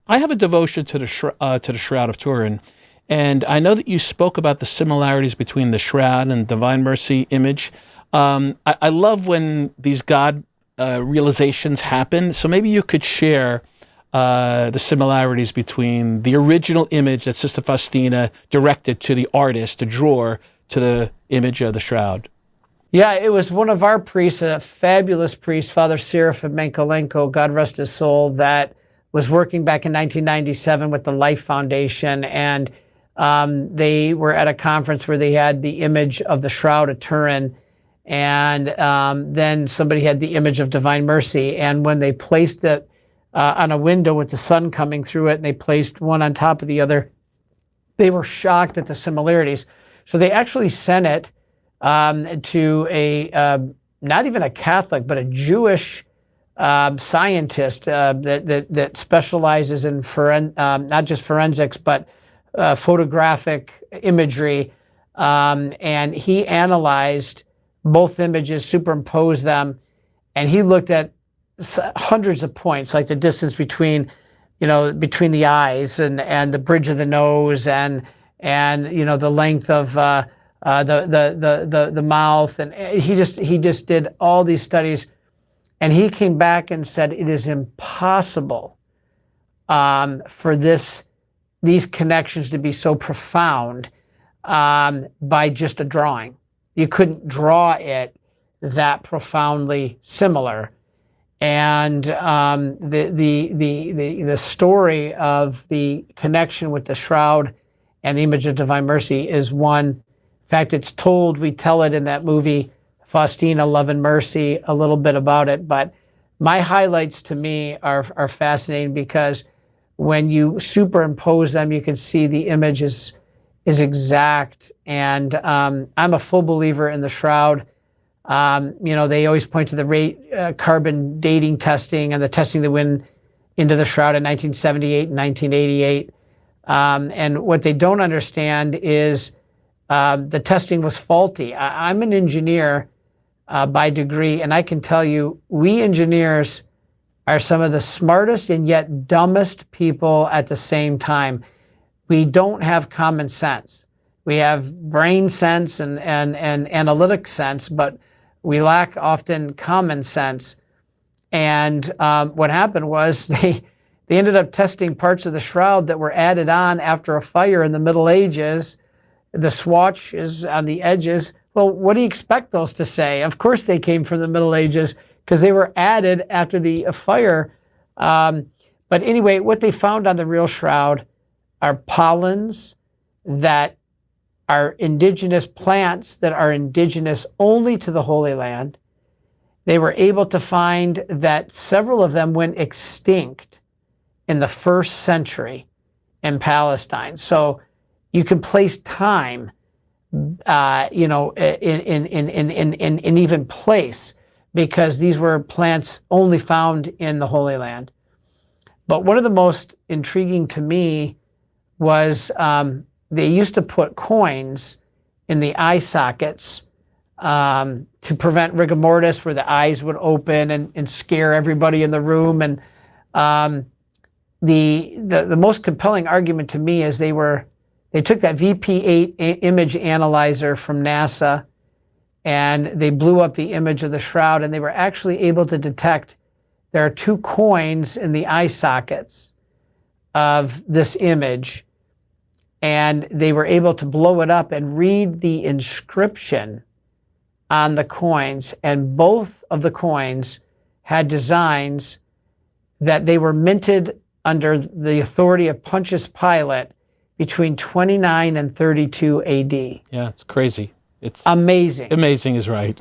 I have a devotion to the Shroud of Turin, and I know that you spoke about the similarities between the Shroud and Divine Mercy image. I love when these God realizations happen. So maybe you could share the similarities between the original image that Sister Faustina directed to the artist, the drawer, to the image of the Shroud. Yeah, it was one of our priests, a fabulous priest, Father Serafim Menkolenko, God rest his soul, that was working back in 1997 with the Life Foundation, and they were at a conference where they had the image of the Shroud of Turin, and then somebody had the image of Divine Mercy, and when they placed it on a window with the sun coming through it, and they placed one on top of the other, they were shocked at the similarities. So they actually sent it to a, not even a Catholic, but a Jewish scientist that specializes in not just forensics, but photographic imagery. And he analyzed both images, superimposed them, and he looked at hundreds of points, like the distance between, between the eyes and the bridge of the nose and the length of the mouth, and he just did all these studies, and he came back and said it is impossible for these connections to be so profound by just a drawing. You couldn't draw it that profoundly similar, and the story of the connection with the Shroud and the image of Divine Mercy is one. In fact, it's told, we tell it in that movie, Faustina, Love and Mercy, a little bit about it. But my highlights to me are fascinating because when you superimpose them, you can see the image is exact. And I'm a full believer in the Shroud. They always point to the carbon dating testing and the testing that went into the Shroud in 1978 and 1988. And what they don't understand is the testing was faulty. I'm an engineer by degree, and I can tell you, we engineers are some of the smartest and yet dumbest people at the same time. We don't have common sense. We have brain sense and analytic sense, but we lack often common sense. And what happened was they ended up testing parts of the Shroud that were added on after a fire in the Middle Ages. The swatches on the edges. Well, what do you expect those to say? Of course they came from the Middle Ages because they were added after the fire. But anyway, what they found on the real Shroud are pollens that are indigenous plants that are indigenous only to the Holy Land. They were able to find that several of them went extinct in the 1st century in Palestine. So you can place time, in even place, because these were plants only found in the Holy Land. But one of the most intriguing to me was they used to put coins in the eye sockets to prevent rigor mortis, where the eyes would open and scare everybody in the room. And the most compelling argument to me is they took that VP8 image analyzer from NASA and they blew up the image of the Shroud, and they were actually able to detect there are 2 coins in the eye sockets of this image, and they were able to blow it up and read the inscription on the coins, and both of the coins had designs that they were minted under the authority of Pontius Pilate between 29 and 32 AD. Yeah, it's crazy. It's amazing. Amazing is right.